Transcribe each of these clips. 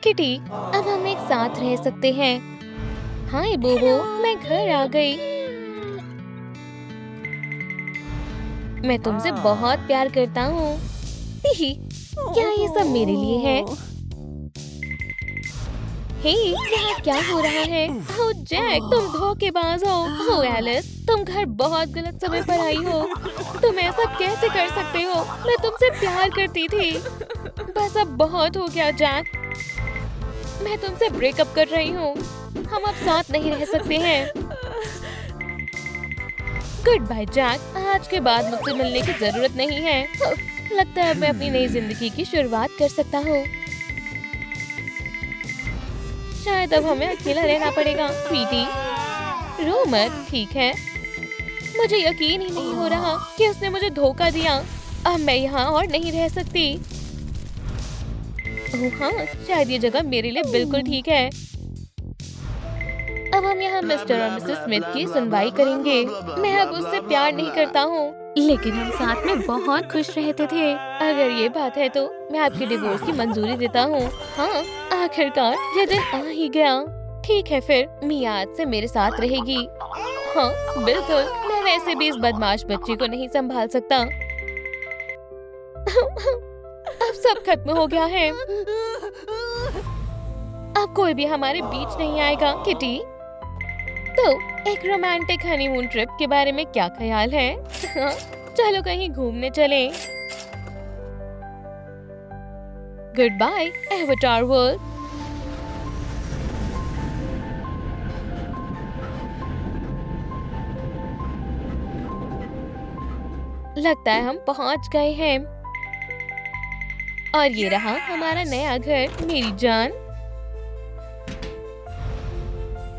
Kitty, अब हम एक साथ रह सकते हैं। हाय बोबो, मैं घर आ गई। मैं तुमसे बहुत प्यार करता हूँ। ही, क्या ये सब मेरे लिए है? हे, यहाँ क्या हो रहा है? ओह जैक, तुम धोखेबाज हो। ओह एलिस, तुम घर बहुत गलत समय पर आई हो। तुम ऐसा कैसे कर सकते हो? मैं तुमसे प्यार करती थी। बस अब बहुत हो गया जैक। मैं तुमसे ब्रेकअप कर रही हूँ। हम अब साथ नहीं रह सकते हैं। गुड बाय जैक, आज के बाद मुझसे मिलने की जरूरत नहीं है। लगता है मैं अपनी नई जिंदगी की शुरुआत कर सकता हूँ। शायद अब हमें अकेला रहना पड़ेगा। स्वीटी, रो मत, ठीक है? मुझे यकीन ही नहीं हो रहा कि उसने मुझे धोखा दिया। अब मैं यहाँ और नहीं रह सकती। ओह हाँ, शायद ये जगह मेरे लिए बिल्कुल ठीक है। अब हम यहाँ मिस्टर और मिसेस स्मिथ की सुनवाई करेंगे। मैं अब उससे प्यार नहीं करता हूँ, लेकिन हम साथ में बहुत खुश रहते थे। अगर ये बात है तो मैं आपके डिवोर्स की मंजूरी देता हूँ। हाँ, आखिरकार ये दिन आ ही गया। ठीक है फिर, मिया आज से मेरे साथ रहेगी। हाँ बिल्कुल, मैं वैसे भी इस बदमाश बच्ची को नहीं संभाल सकता। अब सब खत्म हो गया है। अब कोई भी हमारे बीच नहीं आएगा। किटी, तो एक रोमांटिक हनीमून ट्रिप के बारे में क्या ख्याल है? चलो कहीं घूमने चलें। Good bye avatar world. लगता है हम पहुंच गए हैं। और ये रहा हमारा नया घर। मेरी जान,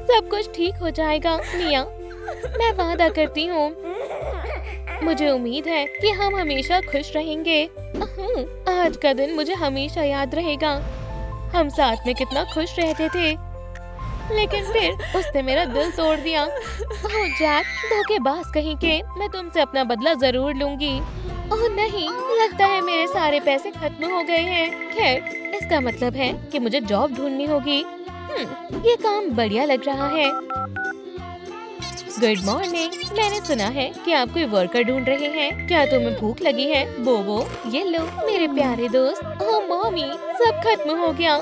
सब कुछ ठीक हो जाएगा मिया, मैं वादा करती हूँ। मुझे उम्मीद है कि हम हमेशा खुश रहेंगे। आज का दिन मुझे हमेशा याद रहेगा। हम साथ में कितना खुश रहते थे, लेकिन फिर उसने मेरा दिल तोड़ दिया। ओह जैक, धोखेबाज कहीं के, मैं तुमसे अपना बदला जरूर लूंगी। ओह नहीं, लगता है मेरे सारे पैसे खत्म हो गए हैं। खैर, इसका मतलब है कि मुझे जॉब ढूंढनी होगी। ये काम बढ़िया लग रहा है। गुड मॉर्निंग, मैंने सुना है कि आप कोई वर्कर ढूंढ रहे हैं। क्या तुम्हें भूख लगी है? बोबो, ये लो मेरे प्यारे दोस्त। ओह मॉमी, सब खत्म हो गया।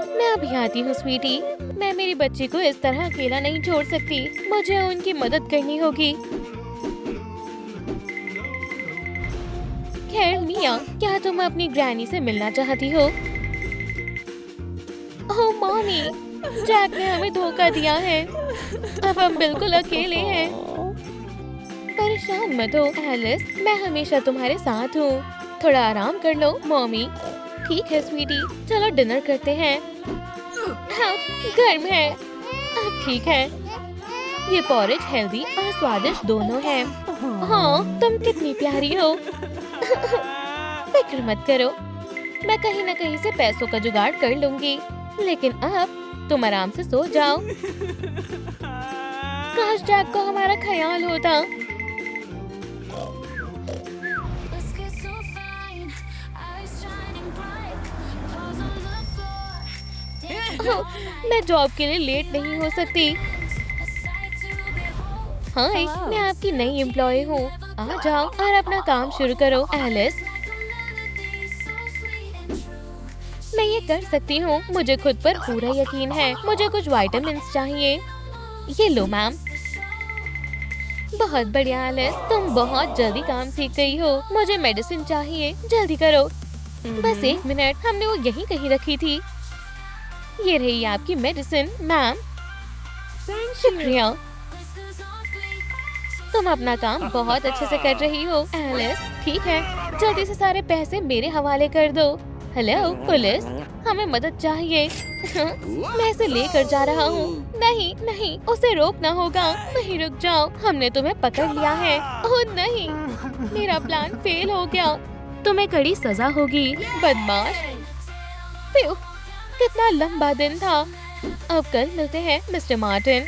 मैं अभी आती हूँ स्वीटी। मैं मेरी बच्ची को इस तरह अकेला नहीं छोड़ सकती। मुझे उनकी मदद करनी होगी। खैर मिया, क्या तुम अपनी ग्रैनी से मिलना चाहती हो? ओह मॉमी, जैक ने हमें धोखा दिया है। अब हम बिल्कुल अकेले हैं। परेशान मत हो एलिस, मैं हमेशा तुम्हारे साथ हूँ। थोड़ा आराम कर लो मॉमी। ठीक है स्वीटी, चलो डिनर करते हैं। हाँ, गर्म है। अब ठीक है। ये पॉरेज हेल्दी और स्वादिष्ट दोनों है। हाँ, तुम कितनी प्यारी हो। फिक्र मत करो, मैं कहीं न कहीं से पैसों का जुगाड़ कर लूंगी। लेकिन अब तुम आराम से सो जाओ। काश जैक को हमारा ख्याल होता। मैं जॉब के लिए लेट नहीं हो सकती। हाय, मैं आपकी नई एम्प्लॉय हूँ। आ जाओ और अपना काम शुरू करो एलिस। मैं ये कर सकती हूँ, मुझे खुद पर पूरा यकीन है। मुझे कुछ विटामिन्स चाहिए। ये लो मैम। बहुत बढ़िया एलिस, तुम बहुत जल्दी काम सीख गई हो। मुझे मेडिसिन चाहिए, जल्दी करो। बस 1 मिनट, हमने वो यहीं कहीं रखी थी। ये रही आपकी मेडिसिन मैम। शुक्रिया, तुम अपना काम बहुत अच्छे से कर रही हो एलिस। ठीक है, जल्दी से सारे पैसे मेरे हवाले कर दो। हेलो पुलिस, हमें मदद चाहिए। मैं इसे लेकर जा रहा हूँ। नहीं नहीं, उसे रोकना होगा। नहीं, रुक जाओ, हमने तुम्हें पकड़ लिया है। ओह नहीं, मेरा प्लान फेल हो गया। तुम्हें कड़ी सजा होगी बदमाश। प्यू, कितना लंबा दिन था। अब कल मिलते हैं मिस्टर मार्टिन।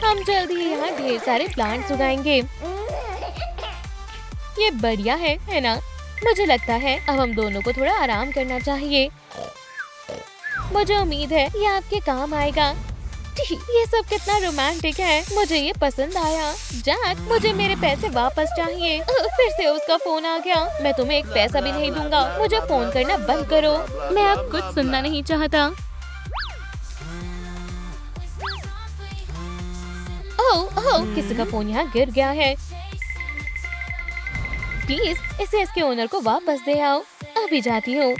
हम जल्दी ही यहाँ ढेर सारे प्लांट्स उगाएंगे। ये बढ़िया है ना? मुझे लगता है अब हम दोनों को थोड़ा आराम करना चाहिए। मुझे उम्मीद है ये आपके काम आएगा। ये सब कितना रोमांटिक है, मुझे ये पसंद आया। जैक, मुझे मेरे पैसे वापस चाहिए। फिर से उसका फोन आ गया। मैं तुम्हें एक पैसा भी नहीं दूंगा, मुझे फोन करना बंद करो। मैं अब कुछ सुनना नहीं चाहता। ओह, किसी का फोन यहाँ गिर गया है। प्लीज इसे इसके ओनर को वापस दे आओ। अभी जाती हूँ।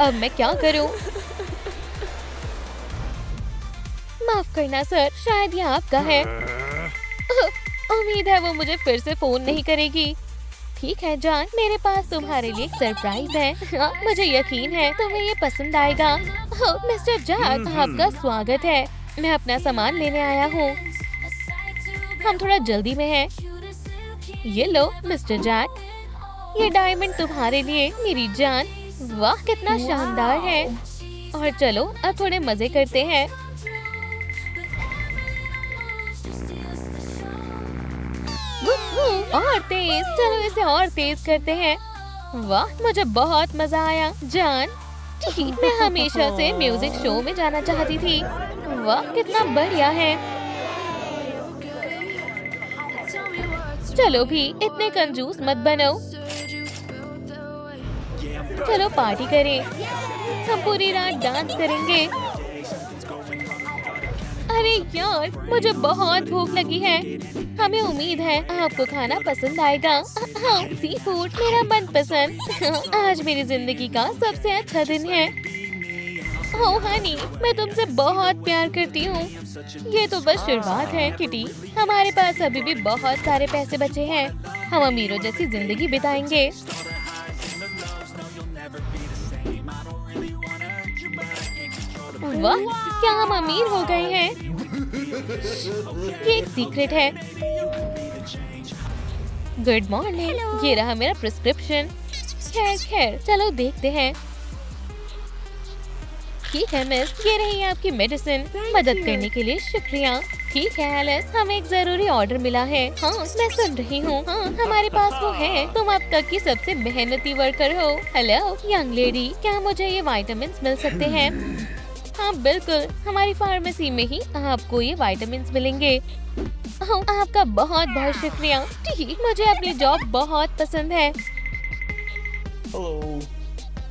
अब मैं क्या करूं? माफ करना सर, शायद ये आपका है। उम्मीद है वो मुझे फिर से फोन नहीं करेगी। ठीक है जान, मेरे पास तुम्हारे लिए एक सरप्राइज है। मुझे यकीन है तुम्हें ये पसंद आएगा। मिस्टर जैक, आपका स्वागत है। मैं अपना सामान लेने आया हूँ। हम थोड़ा जल्दी में हैं। ये लो मिस्टर जैक, ये डायमंड तुम्हारे लिए मेरी जान। वाह कितना शानदार है। और चलो अब थोड़े मजे करते हैं। और तेज, चलो इसे और तेज करते हैं। वाह मुझे बहुत मजा आया जान। मैं हमेशा से म्यूजिक शो में जाना चाहती थी। वाह कितना बढ़िया है। चलो भी इतने कंजूस मत बनो। चलो पार्टी करें, हम पूरी रात डांस करेंगे। अरे यार, मुझे बहुत भूख लगी है। हमें उम्मीद है आपको खाना पसंद आएगा। हाँ, सी फूड मेरा मनपसंद। आज मेरी जिंदगी का सबसे अच्छा दिन है। ओह हनी, मैं तुमसे बहुत प्यार करती हूँ। ये तो बस शुरुआत है किटी। हमारे पास अभी भी बहुत सारे पैसे बचे हैं। हम अमीरों जैसी जिंदगी बिताएंगे। वाह, क्या हम अमीर हो गए हैं? ये एक सीक्रेट है। गुड मॉर्निंग, ये रहा मेरा प्रिस्क्रिप्शन। खैर चलो देखते हैं। ठीक है मिस, ये रही आपकी मेडिसिन। मदद करने के लिए शुक्रिया। ठीक है एलिस, हमें एक जरूरी ऑर्डर मिला है। हाँ मैं सुन रही हूँ। हाँ हमारे पास वो है। तुम अब तक की सबसे मेहनती वर्कर हो। हेलो यंग लेडी, क्या मुझे ये विटामिन मिल सकते हैं? हाँ बिल्कुल, हमारी फार्मेसी में ही आपको ये विटामिन मिलेंगे। आपका बहुत बहुत शुक्रिया। मुझे अपनी जॉब बहुत पसंद है।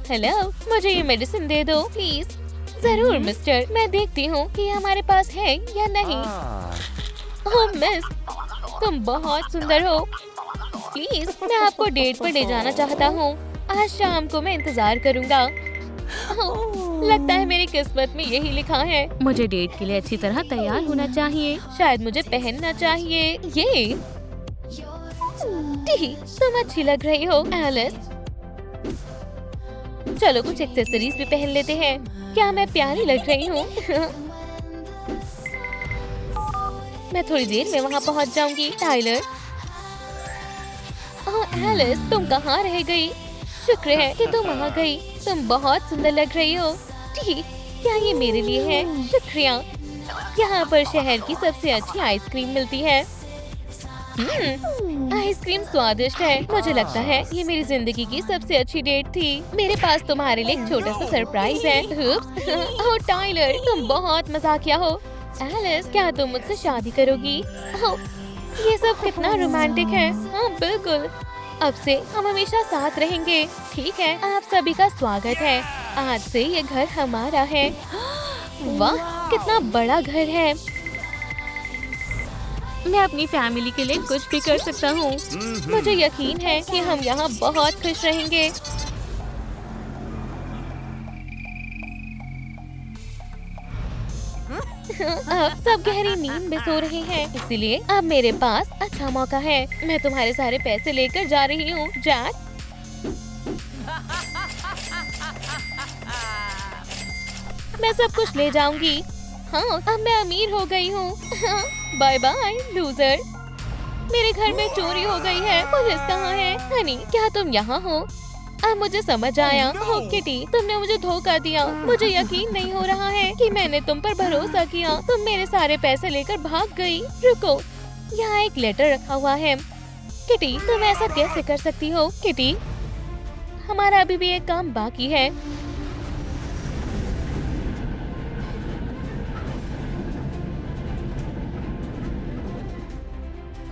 हेलो, मुझे ये मेडिसिन दे दो प्लीज। जरूर मिस्टर, मैं देखती हूँ कि हमारे पास है या नहीं। ओह मिस, तुम बहुत सुंदर हो। प्लीज मैं आपको डेट पर ले जाना चाहता हूँ। आज शाम को मैं इंतजार करूँगा। लगता है मेरी किस्मत में यही लिखा है। मुझे डेट के लिए अच्छी तरह तैयार होना चाहिए। शायद मुझे पहनना चाहिए ये। तुम अच्छी लग रही हो एलिस। चलो कुछ एक्सेसरीज भी पहन लेते हैं। क्या मैं प्यारी लग रही हूँ? मैं थोड़ी देर में वहाँ पहुँच जाऊंगी। टाइलर, ओह एलिस, तुम कहाँ रह गई? शुक्र है कि तुम वहाँ गई। तुम बहुत सुंदर लग रही हो। क्या ये मेरे लिए है? शुक्रिया। यहाँ पर शहर की सबसे अच्छी आइसक्रीम मिलती है। आइसक्रीम स्वादिष्ट है। मुझे लगता है ये मेरी जिंदगी की सबसे अच्छी डेट थी। मेरे पास तुम्हारे लिए एक छोटा सा सरप्राइज है। ओह टाइलर, तुम बहुत मजाकिया हो। एलिस, क्या तुम मुझसे शादी करोगी? ये सब कितना रोमांटिक है। हाँ बिल्कुल, अब से हम हमेशा साथ रहेंगे। ठीक है, आप सभी का स्वागत है। आज से ये घर हमारा है। वाह कितना बड़ा घर है। मैं अपनी फैमिली के लिए कुछ भी कर सकता हूँ। मुझे यकीन है कि हम यहाँ बहुत खुश रहेंगे। अब सब गहरी नींद में सो रहे हैं, इसीलिए अब मेरे पास अच्छा मौका है। मैं तुम्हारे सारे पैसे लेकर जा रही हूँ जैक। मैं सब कुछ ले जाऊंगी। हाँ अब मैं अमीर हो गई हूँ। Bye bye loser. मेरे घर में चोरी हो गई है। पुलिस कहाँ है? हनी, क्या तुम यहाँ हो? अब मुझे समझ आया। ओह किटी, तुमने मुझे धोखा दिया। मुझे यकीन नहीं हो रहा है कि मैंने तुम पर भरोसा किया। तुम मेरे सारे पैसे लेकर भाग गई। रुको, यहाँ एक लेटर रखा हुआ है। किटी, तुम ऐसा कैसे कर सकती हो? किटी, हमारा अभी भी एक काम बाकी है।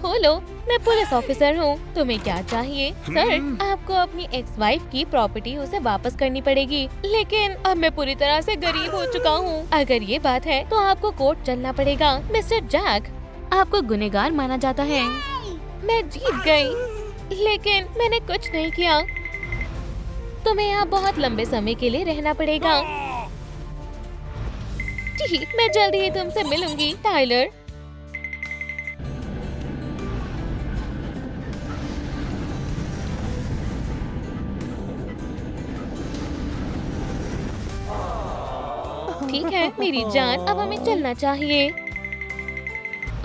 खोलो, मैं पुलिस ऑफिसर हूँ। तुम्हें क्या चाहिए? सर, आपको अपनी एक्स वाइफ की प्रॉपर्टी उसे वापस करनी पड़ेगी, लेकिन अब मैं पूरी तरह से गरीब हो चुका हूँ। अगर ये बात है तो आपको कोर्ट चलना पड़ेगा। मिस्टर जैक, आपको गुनहगार माना जाता है। मैं जीत गई, लेकिन मैंने कुछ नहीं किया। तुम्हें यहाँ बहुत लंबे समय के लिए रहना पड़ेगा। ठीक, मैं जल्दी ही तुमसे मिलूंगी, टाइलर। ठीक है मेरी जान, अब हमें चलना चाहिए।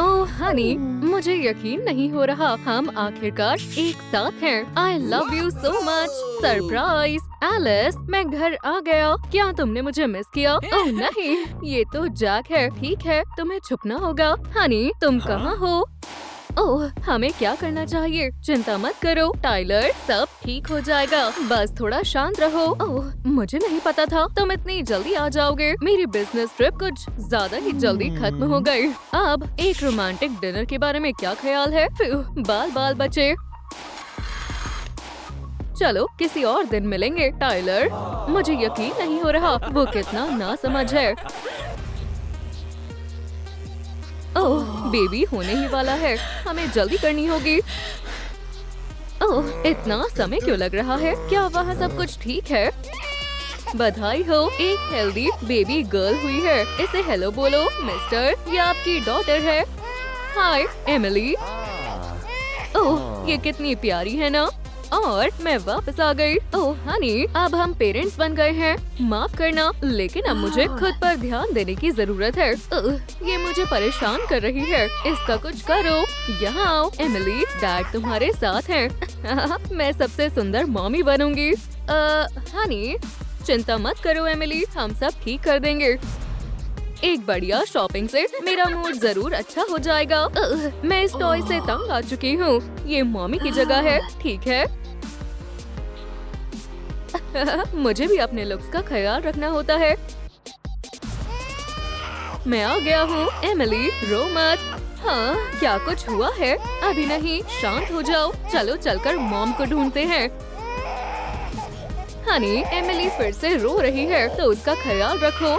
ओह हनी, मुझे यकीन नहीं हो रहा हम आखिरकार एक साथ हैं। I love you so much. Surprise Alice, मैं घर आ गया। क्या तुमने मुझे मिस किया? ओह नहीं, ये तो जैक है। ठीक है, तुम्हें छुपना होगा। हनी, तुम कहाँ हो? ओह, हमें क्या करना चाहिए? चिंता मत करो टाइलर, सब ठीक हो जाएगा। बस थोड़ा शांत रहो। ओह, मुझे नहीं पता था तुम इतनी जल्दी आ जाओगे। मेरी बिजनेस ट्रिप कुछ ज्यादा ही जल्दी खत्म हो गई। अब एक रोमांटिक डिनर के बारे में क्या ख्याल है? बाल बाल बचे। चलो किसी और दिन मिलेंगे टाइलर। मुझे यकीन नहीं हो रहा वो कितना नासमझ है। ओह, बेबी होने ही वाला है, हमें जल्दी करनी होगी। ओह, इतना समय क्यों लग रहा है? क्या वहाँ सब कुछ ठीक है? बधाई हो, एक हेल्दी बेबी गर्ल हुई है। इसे हेलो बोलो। मिस्टर, ये आपकी डॉटर है। हाय एमिली। ओह, ये कितनी प्यारी है ना। और मैं वापस आ गई। ओह हनी, अब हम पेरेंट्स बन गए हैं। माफ करना, लेकिन अब मुझे खुद पर ध्यान देने की जरूरत है। ये मुझे परेशान कर रही है। इसका कुछ करो। यहाँ आओ एमिली, डैड तुम्हारे साथ हैं। मैं सबसे सुंदर मॉमी बनूंगी। हनी, चिंता मत करो एमिली, हम सब ठीक कर देंगे। एक बढ़िया शॉपिंग से मेरा मूड जरूर अच्छा हो जाएगा। मैं इस टॉय से तंग आ चुकी हूँ। ये मॉमी की जगह है, ठीक है। मुझे भी अपने लुक्स का ख्याल रखना होता है। मैं आ गया हूँ। एमिली, रो मत। हाँ, क्या कुछ हुआ है? अभी नहीं, शांत हो जाओ। चलो चलकर मॉम को ढूंढते हैं। हनी, एमिली फिर से रो रही है, तो उसका ख्याल रखो।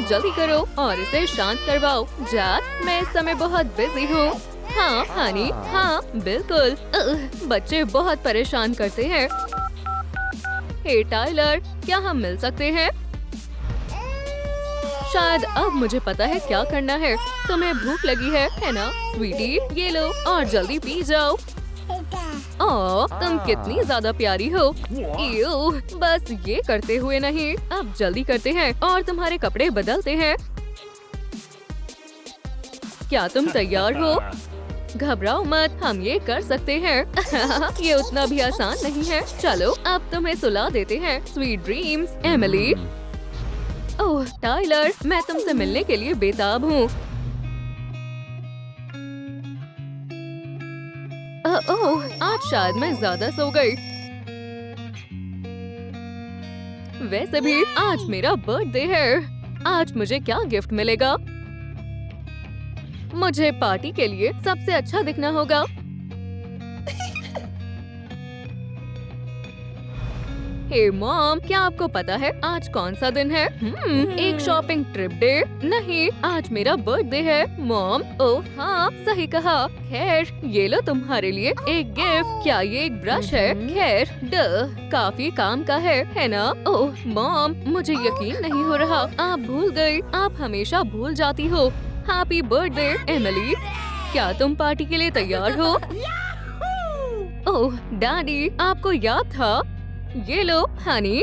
जल्दी करो और इसे शांत करवाओ। जैक, मैं इस समय बहुत बिजी हूँ। हाँ हनी, हाँ बिल्कुल। बच्चे बहुत परेशान करते हैं। हे टाइलर, क्या हम मिल सकते हैं? शायद अब मुझे पता है क्या करना है। तुम्हें भूख लगी है ना स्वीटी? ये लो और जल्दी पी जाओ। ओह, तुम कितनी ज्यादा प्यारी हो। इयो, बस ये करते हुए नहीं, अब जल्दी करते हैं और तुम्हारे कपड़े बदलते हैं। क्या तुम तैयार हो? घबराओ मत, हम ये कर सकते हैं। ये उतना भी आसान नहीं है। चलो अब तुम्हें सुला देते हैं। Sweet dreams Emily. Oh Tyler, मैं तुमसे मिलने के लिए बेताब हूँ। ओह, आज शायद मैं ज्यादा सो गई। वैसे भी आज मेरा बर्थडे है। आज मुझे क्या गिफ्ट मिलेगा? मुझे पार्टी के लिए सबसे अच्छा दिखना होगा। हे मॉम, क्या आपको पता है आज कौन सा दिन है? एक शॉपिंग ट्रिप डे? नहीं, आज मेरा बर्थडे है मॉम। ओह हाँ, सही कहा। खैर, ये लो तुम्हारे लिए एक गिफ्ट। क्या ये एक ब्रश है? खैर, काफी काम का है ना? ओह मॉम, मुझे यकीन नहीं हो रहा, आप भूल गई। आप हमेशा भूल जाती हो। Happy birthday Emily. क्या तुम पार्टी के लिए तैयार हो? ओह डैडी, आपको याद था? ये लो हनी।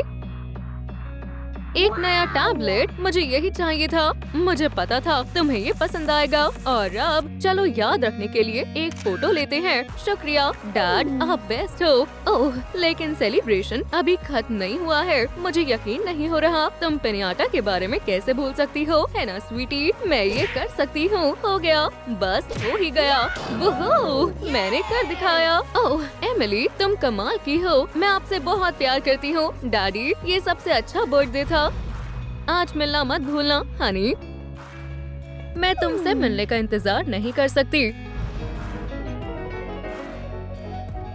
एक नया टैबलेट, मुझे यही चाहिए था। मुझे पता था तुम्हें ये पसंद आएगा। और अब चलो याद रखने के लिए एक फोटो लेते हैं। शुक्रिया डैड, आप बेस्ट हो। ओह, लेकिन सेलिब्रेशन अभी खत्म नहीं हुआ है। मुझे यकीन नहीं हो रहा। तुम पिनियाटा के बारे में कैसे भूल सकती हो, है ना स्वीटी? मैं ये कर सकती हूँ। हो गया, बस हो ही गया। वोहो, मैंने कर दिखाया। ओह एमिली, तुम कमाल की हो। मैं आपसे बहुत प्यार करती हूँ। डैडी, ये सबसे अच्छा बर्थडे था। आज मिलना मत भूलना हनी। मैं तुमसे मिलने का इंतजार नहीं कर सकती।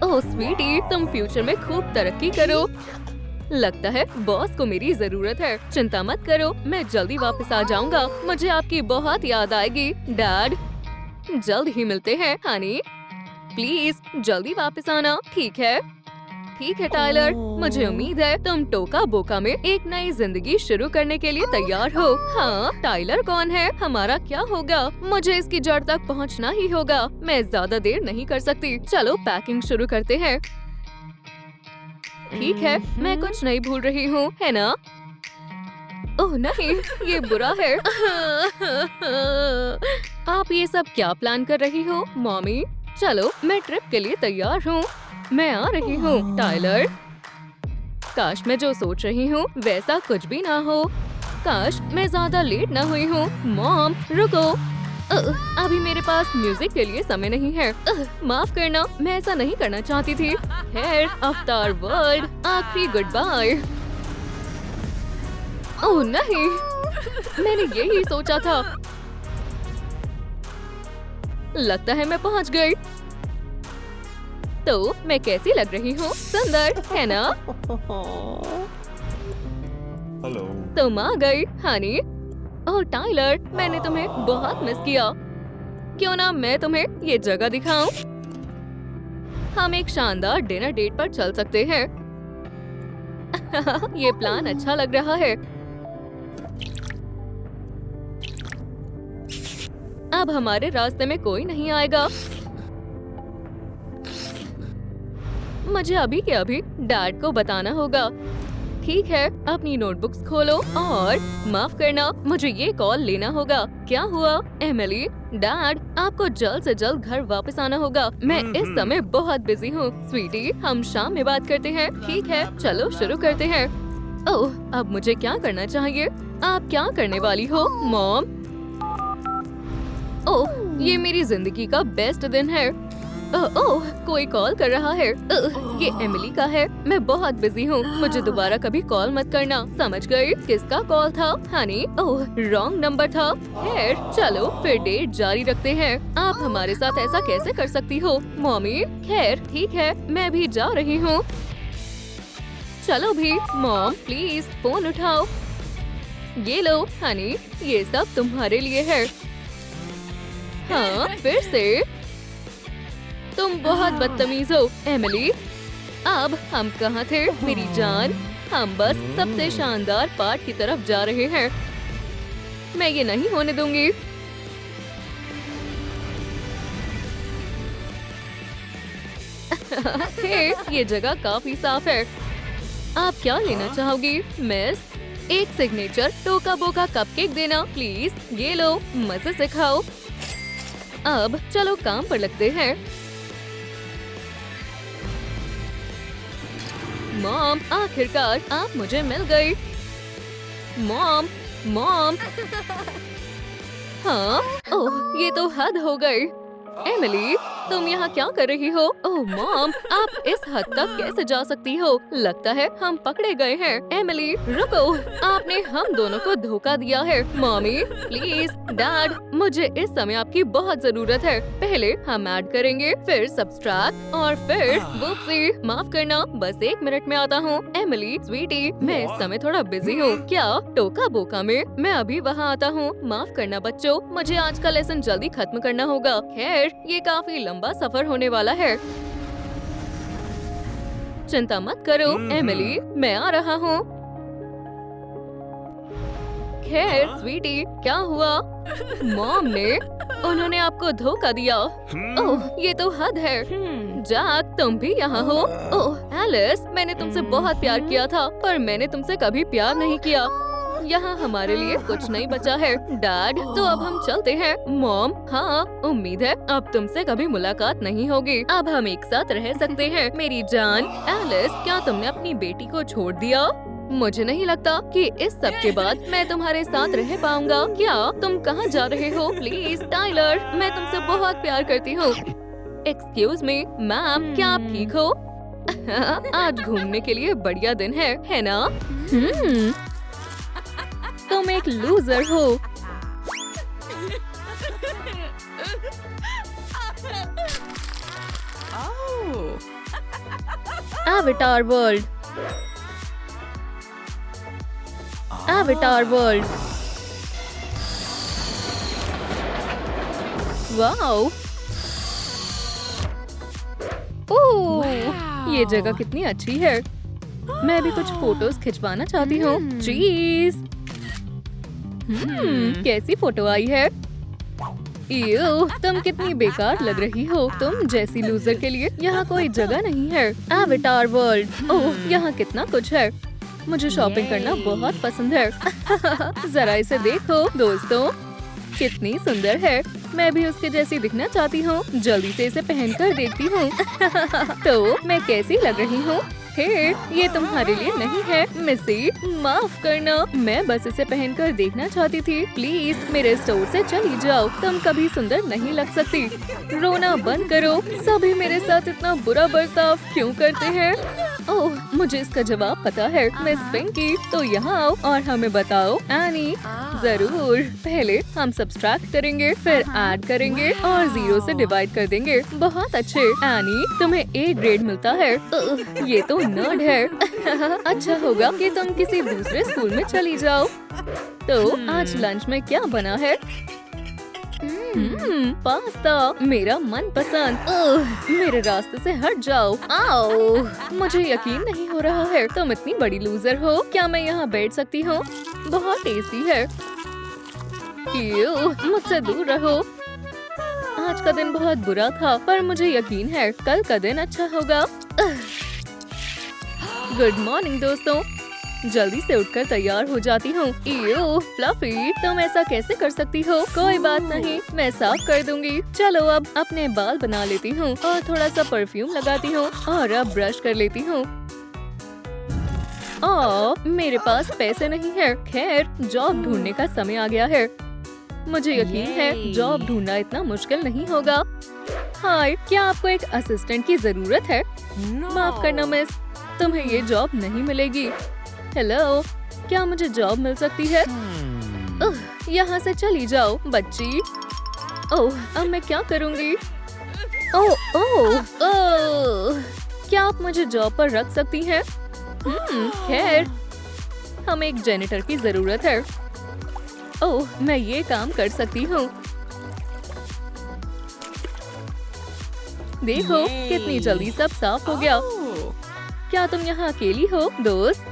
ओह स्वीटी, तुम फ्यूचर में खूब तरक्की करो। लगता है बॉस को मेरी जरूरत है। चिंता मत करो, मैं जल्दी वापस आ जाऊंगा। मुझे आपकी बहुत याद आएगी। डैड, जल्द ही मिलते हैं हनी। प्लीज जल्दी वापस आना। ठीक है टाइलर, मुझे उम्मीद है तुम टोका बोका में एक नई जिंदगी शुरू करने के लिए तैयार हो। हाँ, टाइलर कौन है? हमारा क्या होगा? मुझे इसकी जड़ तक पहुँचना ही होगा। मैं ज्यादा देर नहीं कर सकती। चलो पैकिंग शुरू करते हैं। ठीक है, मैं कुछ नहीं भूल रही हूँ, है ना? ओह नहीं, ये बुरा है। आप ये सब क्या प्लान कर रही हो मॉमी? चलो, मैं ट्रिप के लिए तैयार हूँ। मैं आ रही हूँ टाइलर। काश मैं जो सोच रही हूँ वैसा कुछ भी ना हो। काश मैं ज्यादा लेट ना हुई हूँ। मॉम रुको, अभी मेरे पास म्यूजिक के लिए समय नहीं है। माफ करना, मैं ऐसा नहीं करना चाहती थी। खैर, अवतार वर्ल्ड, आखिरी गुड बाय। ओह नहीं, मैंने यही सोचा था। लगता है मैं पहुंच गई। तो मैं कैसी लग रही हूँ? सुंदर, है ना? हेलो। तुम आ गई हनी। ओह टाइलर, मैंने तुम्हें बहुत मिस किया। क्यों ना मैं तुम्हें ये जगह दिखाऊं? हम एक शानदार डिनर डेट पर चल सकते हैं। ये प्लान अच्छा लग रहा है। अब हमारे रास्ते में कोई नहीं आएगा। मुझे अभी के अभी डैड को बताना होगा। ठीक है, अपनी नोटबुक्स खोलो और माफ करना, मुझे ये कॉल लेना होगा। क्या हुआ एमिली? डैड, आपको जल्द से जल्द घर वापस आना होगा। मैं इस समय बहुत बिजी हूँ। स्वीटी, हम शाम में बात करते हैं। ठीक है, चलो शुरू करते हैं। ओह, अब मुझे क्या करना चाहिए? आप क्या करने वाली हो मॉम? ओह, ये मेरी जिंदगी का बेस्ट दिन है। ओह, कोई कॉल कर रहा है। ये एमिली का है। मैं बहुत बिजी हूँ। मुझे दोबारा कभी कॉल मत करना, समझ गई? किसका कॉल था हनी? ओह, रॉन्ग नंबर था। खैर, चलो फिर डेट जारी रखते हैं। आप हमारे साथ ऐसा कैसे कर सकती हो मॉमी? खैर ठीक है, मैं भी जा रही हूँ। चलो भी मॉम, प्लीज फोन उठाओ। ये लो हनी, ये सब तुम्हारे लिए है। हाँ, फिर से? तुम बहुत बदतमीज हो एमिली। अब हम कहाँ थे मेरी जान? हम बस सबसे शानदार पार्ट की तरफ जा रहे हैं। मैं ये नहीं होने दूंगी। हे, ये जगह काफी साफ है। आप क्या लेना चाहोगी मिस? एक सिग्नेचर टोका बोका कपकेक देना प्लीज। ये लो, मजे से खाओ। अब चलो काम पर लगते हैं। मॉम, आखिरकार आप मुझे मिल गई। Mom, mom. हाँ, ओह, ये तो हद हो गई। एमिली, तुम यहाँ क्या कर रही हो? ओह मॉम, आप इस हद तक कैसे जा सकती हो? लगता है हम पकड़े गए हैं। एमिली रुको, आपने हम दोनों को धोखा दिया है। मॉमी प्लीज, डैड, मुझे इस समय आपकी बहुत जरूरत है। पहले हम ऐड करेंगे, फिर सब्सट्रैक्ट और फिर वुप्सी। माफ करना, बस 1 मिनट में आता हूँ। एमिली स्वीटी, मैं इस समय थोड़ा बिजी हूँ। क्या टोका बोका में? मैं अभी वहाँ आता हूँ। माफ करना बच्चों, मुझे आज का लेसन जल्दी खत्म करना होगा। खैर, ये काफी लंबा सफर होने वाला है। चिंता मत करो एमिली, मैं आ रहा हूँ। खैर स्वीटी, क्या हुआ? मॉम ने, उन्होंने आपको धोखा दिया। ओह, ये तो हद है। जैक, तुम भी यहाँ हो? ओह एलिस, मैंने तुमसे बहुत प्यार किया था, पर मैंने तुमसे कभी प्यार नहीं किया। यहाँ हमारे लिए कुछ नहीं बचा है। डैड, तो अब हम चलते हैं। मॉम, हाँ, उम्मीद है अब तुमसे कभी मुलाकात नहीं होगी। अब हम एक साथ रह सकते हैं। मेरी जान एलिस, क्या तुमने अपनी बेटी को छोड़ दिया? मुझे नहीं लगता कि इस सब के बाद मैं तुम्हारे साथ रह पाऊंगा। क्या तुम कहाँ जा रहे हो? प्लीज टाइलर, मैं तुमसे बहुत प्यार करती हूँ। एक्सक्यूज मी मैम, क्या आप ठीक हो? आज घूमने के लिए बढ़िया दिन है ना? तुम एक लूजर हो। Avatar world, Avatar world. Wow, oh, ये जगह कितनी अच्छी है। मैं भी कुछ फोटोज खिंचवाना चाहती हूँ। चीज, कैसी फोटो आई है। यूं, तुम कितनी बेकार लग रही हो। तुम जैसी लूजर के लिए यहाँ कोई जगह नहीं है। एविटार वर्ल्ड, ओह, यहाँ कितना कुछ है। मुझे शॉपिंग करना बहुत पसंद है। जरा इसे देखो दोस्तों, कितनी सुंदर है। मैं भी उसके जैसी दिखना चाहती हूँ। जल्दी से इसे पहनकर देखती हूँ। तो मैं कैसी लग रही हूँ? हे, ये तुम्हारे लिए नहीं है मिसी, माफ करना। मैं बस इसे पहनकर देखना चाहती थी। प्लीज मेरे स्टोर से चली जाओ। तुम कभी सुंदर नहीं लग सकती। रोना बंद करो। सभी मेरे साथ इतना बुरा बर्ताव क्यों करते हैं? ओह, मुझे इसका जवाब पता है। मिस पिंकी, तो यहाँ आओ और हमें बताओ। एनी, जरूर। पहले हम सब्सट्रैक्ट करेंगे, फिर ऐड करेंगे और 0 से डिवाइड कर देंगे। बहुत अच्छे एनी, तुम्हें A ग्रेड मिलता है। ये तो नर्ड है। अच्छा होगा कि तुम किसी दूसरे स्कूल में चली जाओ। तो आज लंच में क्या बना है? पास्ता, मेरा मनपसंद। मेरे रास्ते से हट जाओ। आओ, मुझे यकीन नहीं हो रहा है तुम इतनी बड़ी लूजर हो। क्या मैं यहाँ बैठ सकती हूँ? बहुत टेस्टी है। मुझसे दूर रहो। आज का दिन बहुत बुरा था, पर मुझे यकीन है कल का दिन अच्छा होगा। गुड मॉर्निंग दोस्तों। जल्दी से उठकर तैयार हो जाती हूँ। फ्लफी, तुम ऐसा कैसे कर सकती हो? कोई बात नहीं, मैं साफ कर दूंगी। चलो अब अपने बाल बना लेती हूँ और थोड़ा सा परफ्यूम लगाती हूँ और अब ब्रश कर लेती हूँ। मेरे पास पैसे नहीं है। खैर, जॉब ढूंढने का समय आ गया है। मुझे यकीन है जॉब ढूंढना इतना मुश्किल नहीं होगा। हाय, क्या आपको एक असिस्टेंट की जरूरत है? माफ करना मिस, तुम्हें ये जॉब नहीं मिलेगी। हेलो, क्या मुझे जॉब मिल सकती है? यहाँ से चली जाओ बच्ची। ओह, अब मैं क्या करूँगी? ओह ओह ओह, क्या आप मुझे जॉब पर रख सकती हैं? खैर, हमें एक जेनिटर की जरूरत है। ओह, मैं ये काम कर सकती हूँ। देखो कितनी जल्दी सब साफ हो गया। क्या तुम यहाँ अकेली हो दोस्त?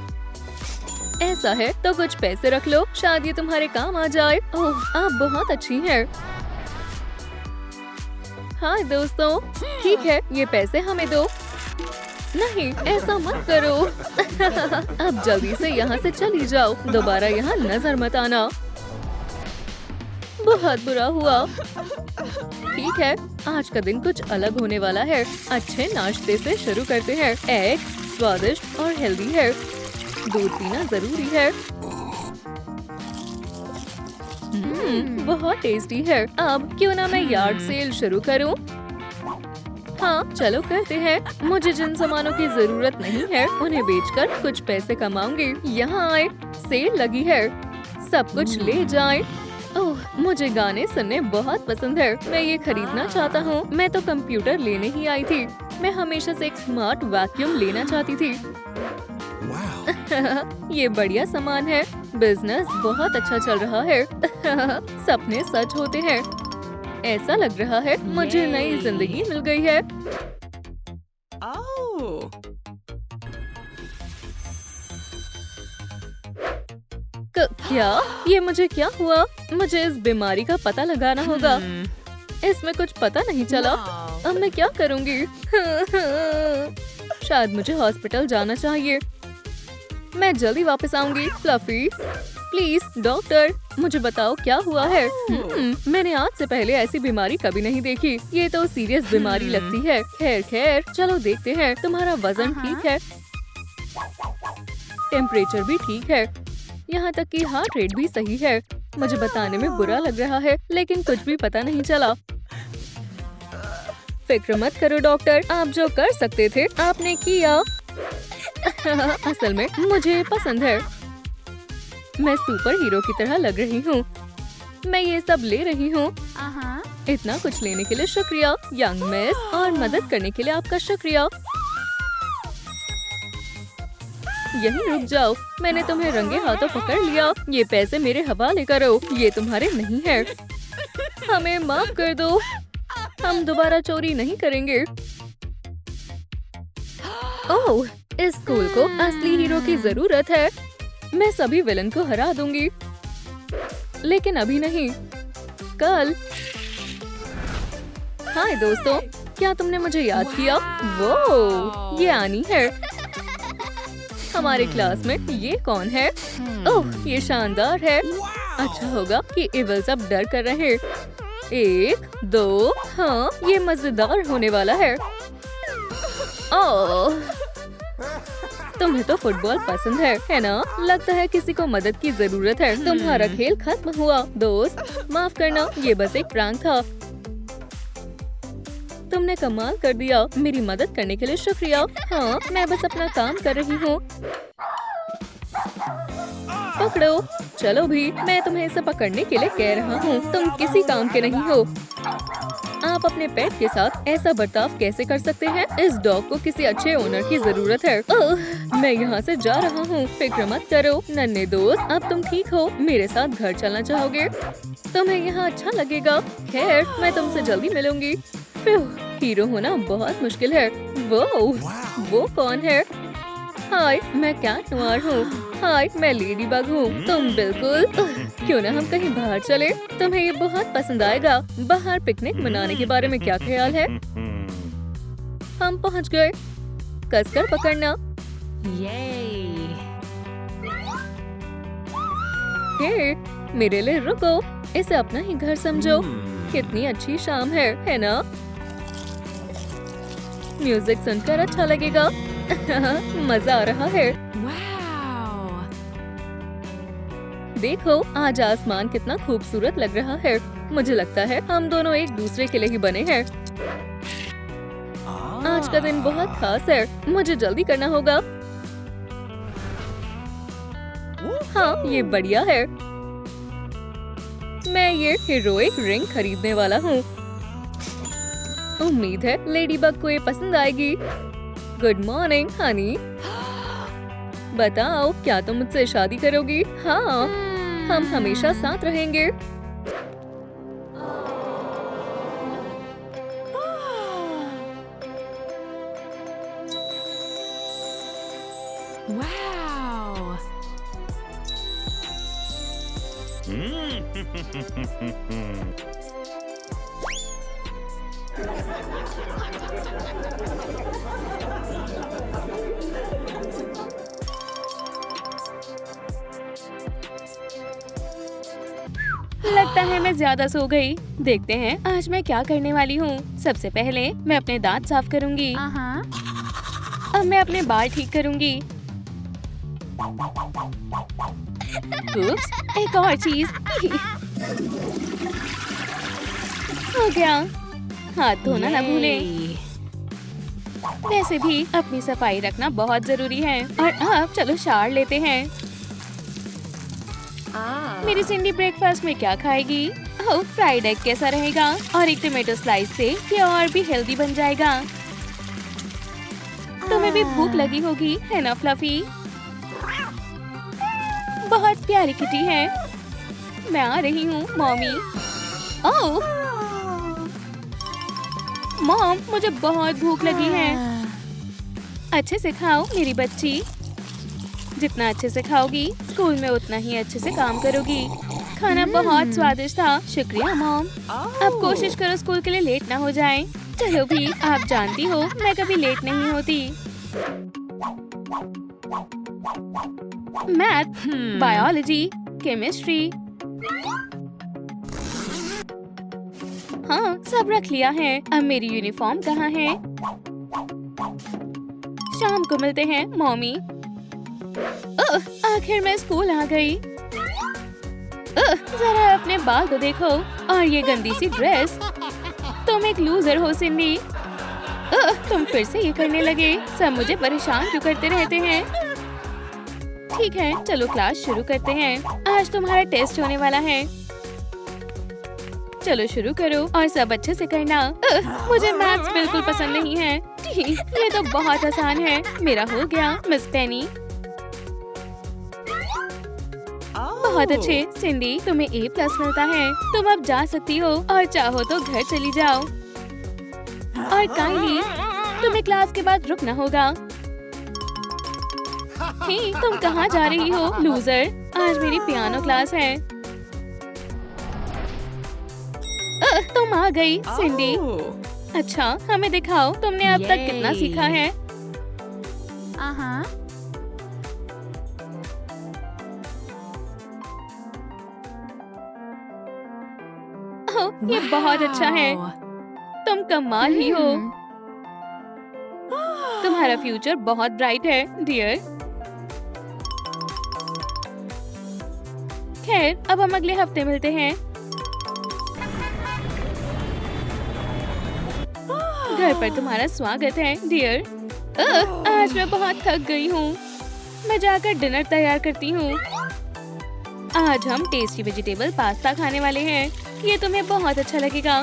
ऐसा है तो कुछ पैसे रख लो, शायद ये तुम्हारे काम आ जाए। ओह, आप बहुत अच्छी हैं। हाँ दोस्तों, ठीक है, ये पैसे हमें दो। नहीं, ऐसा मत करो। अब जल्दी से यहाँ से चली जाओ। दोबारा यहाँ नजर मत आना। बहुत बुरा हुआ। ठीक है, आज का दिन कुछ अलग होने वाला है। अच्छे नाश्ते से शुरू करते हैं। एग स्वादिष्ट और हेल्दी है। दूध पीना जरूरी है। बहुत टेस्टी है। अब क्यों ना मैं यार्ड सेल शुरू करूं? हाँ, चलो करते हैं। मुझे जिन सामानों की जरूरत नहीं है उन्हें बेचकर कुछ पैसे कमाऊंगी। यहाँ आए, सेल लगी है, सब कुछ ले जाएं। ओह, मुझे गाने सुनने बहुत पसंद है। मैं ये खरीदना चाहता हूँ। मैं तो कंप्यूटर लेने ही आई थी। मैं हमेशा से एक स्मार्ट वैक्यूम लेना चाहती थी। ये बढ़िया सामान है। बिजनेस बहुत अच्छा चल रहा है। सपने सच होते हैं। ऐसा लग रहा है मुझे नई जिंदगी मिल गई है। क्या? ये मुझे क्या हुआ? मुझे इस बीमारी का पता लगाना होगा। इसमें कुछ पता नहीं चला। अब मैं क्या करूँगी? शायद मुझे हॉस्पिटल जाना चाहिए। मैं जल्दी वापस आऊंगी। फ्लफी प्लीज डॉक्टर, मुझे बताओ क्या हुआ है। मैंने आज से पहले ऐसी बीमारी कभी नहीं देखी। ये तो सीरियस बीमारी लगती है। खैर खैर चलो देखते हैं। तुम्हारा वजन ठीक है, टेम्परेचर भी ठीक है, यहाँ तक कि हार्ट रेट भी सही है। मुझे बताने में बुरा लग रहा है लेकिन कुछ भी पता नहीं चला। फिक्र मत करो डॉक्टर, आप जो कर सकते थे आपने किया। असल में मुझे पसंद है, मैं सुपर हीरो की तरह लग रही हूँ। मैं ये सब ले रही हूँ। इतना कुछ लेने के लिए शुक्रिया यंग मिस, और मदद करने के लिए आपका शुक्रिया। यहीं रुक जाओ, मैंने तुम्हें रंगे हाथों पकड़ लिया। ये पैसे मेरे हवाले करो, ये तुम्हारे नहीं है। हमें माफ कर दो, हम दोबारा चोरी नहीं करेंगे। ओह, इस स्कूल को असली हीरो की जरूरत है। मैं सभी विलन को हरा दूंगी, लेकिन अभी नहीं, कल। हाय दोस्तों, क्या तुमने मुझे याद किया? वो ये आनी है हमारे क्लास में। ये कौन है? ओह, ये शानदार है। अच्छा होगा कि इवल सब डर कर रहे। 1 2, हाँ ये मजेदार होने वाला है। ओह, तुम्हें तो फुटबॉल पसंद है ना? लगता है किसी को मदद की जरूरत है। तुम्हारा खेल खत्म हुआ दोस्त, माफ करना, ये बस एक प्रैंक था। तुमने कमाल कर दिया, मेरी मदद करने के लिए शुक्रिया। हाँ, मैं बस अपना काम कर रही हूँ। पकड़ो, चलो भी, मैं तुम्हें इसे पकड़ने के लिए कह रहा हूँ। तुम किसी काम के नहीं हो। आप अपने पेट के साथ ऐसा बर्ताव कैसे कर सकते हैं? इस डॉग को किसी अच्छे ओनर की जरूरत है। मैं यहाँ से जा रहा हूँ। फिक्र मत करो नन्हे दोस्त, अब तुम ठीक हो। मेरे साथ घर चलना चाहोगे? तुम्हें यहाँ अच्छा लगेगा। खैर, मैं तुमसे जल्दी मिलूंगी। हीरो होना बहुत मुश्किल है। वो कौन है? हाय, मैं कैट नोयर हूँ। हाय, मैं लेडी बग हूँ। तुम बिल्कुल। क्यों ना हम कहीं बाहर चले? तुम्हें ये बहुत पसंद आएगा। बाहर पिकनिक मनाने के बारे में क्या ख्याल है? हम पहुँच गए। कसकर पकड़ना। हे, मेरे लिए रुको। इसे अपना ही घर समझो। कितनी अच्छी शाम है ना? म्यूजिक सुनकर अच्छा लगेगा। मजा आ रहा है। देखो, आज आसमान कितना खूबसूरत लग रहा है। मुझे लगता है हम दोनों एक दूसरे के लिए ही बने हैं। आज का दिन बहुत खास है। मुझे जल्दी करना होगा। हाँ, ये बढ़िया है। मैं ये हीरोइक रिंग खरीदने वाला हूँ। उम्मीद है लेडीबग को ये पसंद आएगी। Good morning Honey. बताओ, क्या तुम मुझसे शादी करोगी? हाँ, हम हमेशा साथ रहेंगे। लगता है मैं ज्यादा सो गई। देखते हैं आज मैं क्या करने वाली हूँ। सबसे पहले मैं अपने दांत साफ करूँगी। अब मैं अपने बाल ठीक करूँगी। उप्स, एक और चीज। हो गया। हाथ धोना ना भूलें। वैसे भी अपनी सफाई रखना बहुत जरूरी है। और अब चलो शावर लेते हैं। मेरी सिंडी ब्रेकफास्ट में क्या खाएगी? ओह, फ्राइड एग कैसा रहेगा? और एक टोमेटो स्लाइस से ये और भी हेल्दी बन जाएगा। तुम्हें भी भूख लगी होगी, है ना फ्लफी? बहुत प्यारी किटी है। मैं आ रही हूँ मॉमी। ओह मॉम, मुझे बहुत भूख लगी है। अच्छे से खाओ मेरी बच्ची। जितना अच्छे से खाओगी, स्कूल में उतना ही अच्छे से काम करोगी। खाना बहुत स्वादिष्ट था। शुक्रिया मॉम। अब कोशिश करो स्कूल के लिए लेट ना हो जाए। चलो भी, आप जानती हो मैं कभी लेट नहीं होती। Math, biology, chemistry. हाँ, सब रख लिया है। अब मेरी यूनिफॉर्म कहाँ है? शाम को मिलते हैं मॉमी। आखिर मैं स्कूल आ गई। जरा अपने बाल तो देखो और ये गंदी सी ड्रेस। तुम एक लूजर हो सिंडी। तुम फिर से ये करने लगे। सब मुझे परेशान क्यों करते रहते हैं? ठीक है, चलो क्लास शुरू करते हैं। आज तुम्हारा टेस्ट होने वाला है। चलो शुरू करो और सब अच्छे से करना। मुझे मैथ्स बिल्कुल पसंद नहीं है। ये तो बहुत आसान है। मेरा हो गया, मिस पेनी। बहुत अच्छे सिंडी, तुम्हें A+ मिलता है। तुम अब जा सकती हो और चाहो तो घर चली जाओ। और काइली, तुम्हें क्लास के बाद रुकना होगा। हे, तुम कहाँ जा रही हो लूजर? आज मेरी पियानो क्लास है। तुम आ गई सिंडी। अच्छा, हमें दिखाओ तुमने अब तक कितना सीखा है। ये बहुत अच्छा है। तुम कमाल ही हो। तुम्हारा फ्यूचर बहुत ब्राइट है डियर। खैर, अब हम अगले हफ्ते मिलते हैं। घर पर तुम्हारा स्वागत है डियर। आज मैं बहुत थक गई हूँ। मैं जाकर डिनर तैयार करती हूँ। आज हम टेस्टी वेजिटेबल पास्ता खाने वाले हैं। ये तुम्हें बहुत अच्छा लगेगा।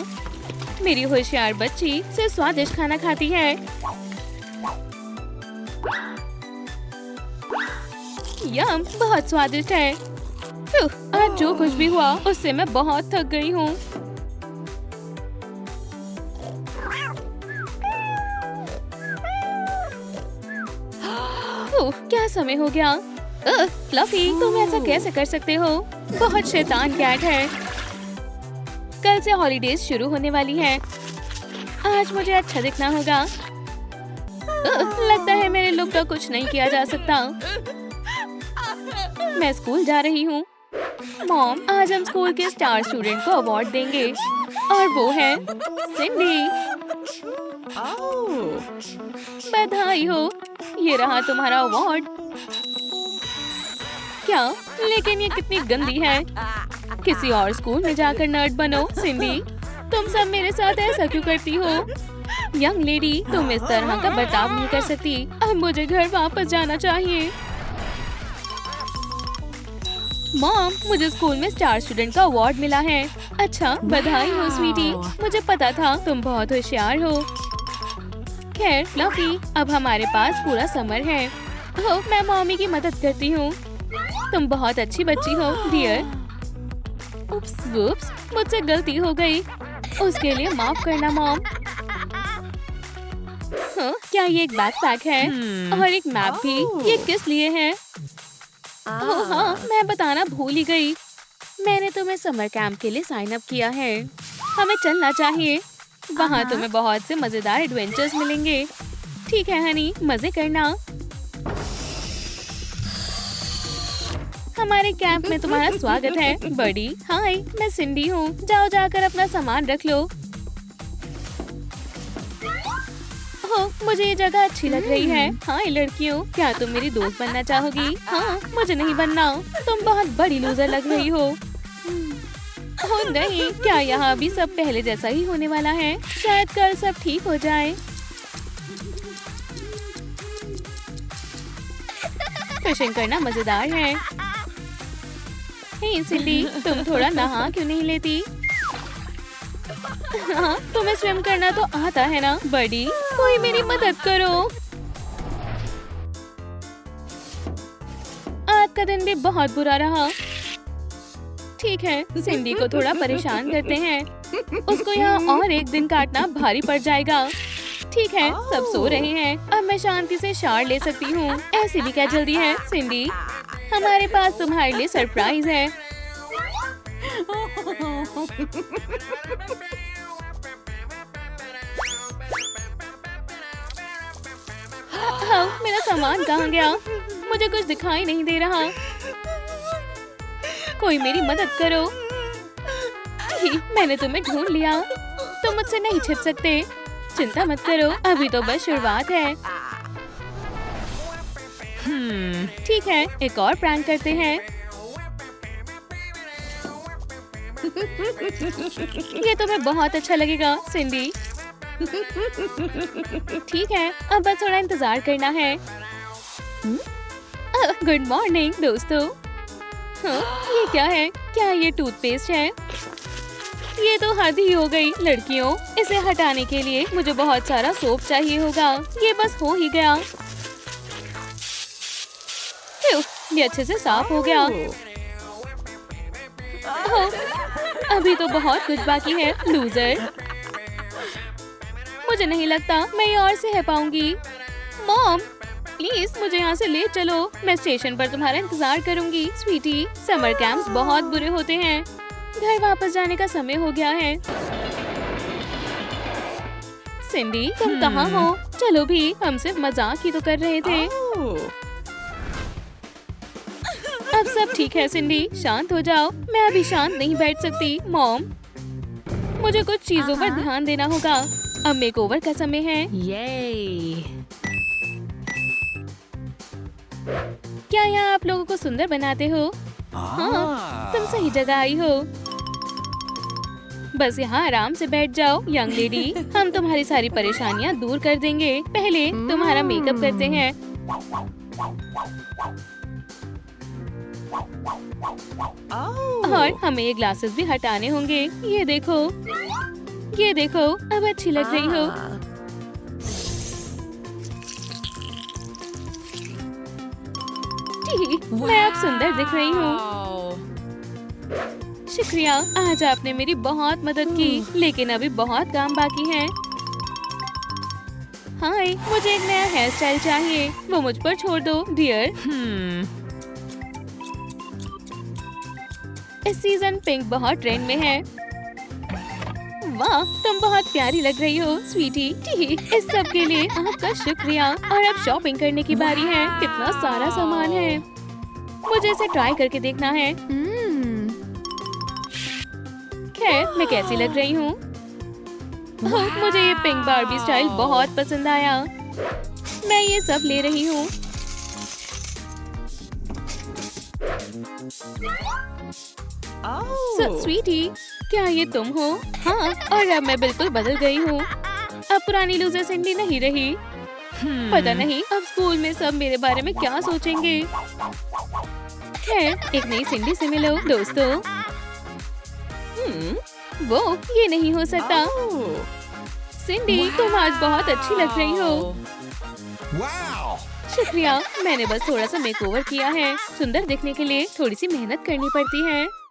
मेरी होशियार बच्ची से स्वादिष्ट खाना खाती है। यम, बहुत स्वादिष्ट है। आज जो कुछ भी हुआ उससे मैं बहुत थक गई हूँ। क्या समय हो गया? फ्लफी, तुम ऐसा कैसे कर सकते हो? बहुत शैतान कैट है। कल से हॉलीडेज शुरू होने वाली है। आज मुझे अच्छा दिखना होगा। लगता है मेरे लुक का कुछ नहीं किया जा सकता। मैं स्कूल जा रही हूँ। मॉम, आज हम स्कूल के स्टार स्टूडेंट को अवार्ड देंगे और वो है सिंडी। बधाई हो, ये रहा तुम्हारा अवार्ड। क्या? लेकिन ये कितनी गंदी है। किसी और स्कूल में जाकर नर्ड बनो सिंडी। तुम सब मेरे साथ ऐसा क्यों करती हो? यंग लेडी, तुम इस तरह का बर्ताव नहीं कर सकती। अब मुझे घर वापस जाना चाहिए। मॉम, मुझे स्कूल में स्टार स्टूडेंट का अवार्ड मिला है। अच्छा, बधाई हो स्वीटी। मुझे पता था तुम बहुत होशियार हो। खैर फ्लफी, अब हमारे पास पूरा समर है। ओह, मैं मम्मी की मदद करती हूँ। तुम बहुत अच्छी बच्ची हो डियर। उप्स, मुझसे गलती हो गई। उसके लिए माफ करना मॉम। हाँ, क्या ये एक बैकपैक है? और एक मैप भी। ये किस लिए है? ओह हाँ, मैं बताना भूल ही गई। मैंने तुम्हें समर कैंप के लिए साइन अप किया है। हमें चलना चाहिए। वहाँ तुम्हें बहुत से मजेदार एडवेंचर्स मिलेंगे। ठीक है हनी, मजे करना। हमारे कैंप में तुम्हारा स्वागत है बड़ी। हाय, मैं सिंडी हूँ। जाओ जाकर अपना सामान रख लो। ओह, मुझे ये जगह अच्छी लग रही है। हाय लड़कियों, क्या तुम मेरी दोस्त बनना चाहोगी? हाँ, मुझे नहीं बनना। तुम बहुत बड़ी लूजर लग रही हो। ओह नहीं, क्या यहाँ भी सब पहले जैसा ही होने वाला है? शायद कल सब ठीक हो जाए। फिशिंग करना मजेदार है। हे सिंडी, तुम थोड़ा नहा क्यों नहीं लेती? हाँ, तुम्हें स्विम करना तो आता है ना बड़ी? कोई मेरी मदद करो। आज का दिन भी बहुत बुरा रहा। ठीक है, सिंडी को थोड़ा परेशान करते हैं। उसको यहाँ और एक दिन काटना भारी पड़ जाएगा। ठीक है, सब सो रहे हैं। अब मैं शांति से शावर ले सकती हूँ। ऐसी भी क्या जल्दी है सिंडी? हमारे पास तुम्हारे लिए सरप्राइज है। हाँ, मेरा सामान कहाँ गया? मुझे कुछ दिखाई नहीं दे रहा। कोई मेरी मदद करो। मैंने तुम्हें ढूंढ लिया। तुम मुझसे नहीं छिप सकते। चिंता मत करो, अभी तो बस शुरुआत है। ठीक है, एक और प्रैंक करते हैं। ये तुम्हें बहुत अच्छा लगेगा, सिंडी। ठीक है, अब बस थोड़ा इंतजार करना है। गुड मॉर्निंग दोस्तों। ये क्या है? क्या ये टूथपेस्ट है? ये तो हद ही हो गई लड़कियों। इसे हटाने के लिए मुझे बहुत सारा सोप चाहिए होगा। ये बस हो ही गया। ये अच्छे से साफ हो गया। अभी तो बहुत कुछ बाकी है, लूजर। मुझे नहीं लगता मैं ये और सह पाऊंगी। मॉम, प्लीज मुझे यहाँ से ले चलो। मैं स्टेशन पर तुम्हारा इंतजार करूंगी। स्वीटी, समर कैंप्स बहुत बुरे होते हैं। घर वापस जाने का समय हो गया है। सिंडी, तुम कहाँ हो? चलो भी, हम सिर्फ मजाक ही तो कर रहे थे। अब सब ठीक है सिंडी, शांत हो जाओ। मैं अभी शांत नहीं बैठ सकती। मॉम, मुझे कुछ चीजों पर ध्यान देना होगा। अब मेकओवर का समय है। क्या यहाँ आप लोगों को सुंदर बनाते हो? हाँ, तुम सही जगह आई हो। बस यहाँ आराम से बैठ जाओ यंग लेडी। हम तुम्हारी सारी परेशानियाँ दूर कर देंगे। पहले तुम्हारा मेकअप करते हैं। और हमें ये ग्लासेस भी हटाने होंगे। ये देखो, ये देखो, अब अच्छी लग रही हो। मैं अब सुंदर दिख रही हूँ। शुक्रिया, आज आपने मेरी बहुत मदद की। लेकिन अभी बहुत काम बाकी है। हाय, मुझे एक नया हेयर स्टाइल चाहिए। वो मुझ पर छोड़ दो डियर। इस सीजन पिंक बहुत ट्रेंड में है। वाह, तुम बहुत प्यारी लग रही हो स्वीटी। इस सब के लिए आपका शुक्रिया। और अब शॉपिंग करने की बारी है। कितना सारा सामान है। मुझे इसे ट्राई करके देखना है। खैर, मैं कैसी लग रही हूँ? मुझे ये पिंक बार्बी स्टाइल बहुत पसंद आया। मैं ये सब ले रही हूँ। स्वीटी, क्या ये तुम हो? हाँ, और अब मैं बिल्कुल बदल गई हूँ। अब पुरानी लूजर सिंडी नहीं रही। पता नहीं अब स्कूल में सब मेरे बारे में क्या सोचेंगे। खैर, एक नई सिंडी से मिलो दोस्तों। वो ये नहीं हो सकता। सिंडी, तुम आज बहुत अच्छी लग रही हो। शुक्रिया, मैंने बस थोड़ा सा मेकओवर किया है। सुंदर दिखने के लिए थोड़ी सी मेहनत करनी पड़ती है।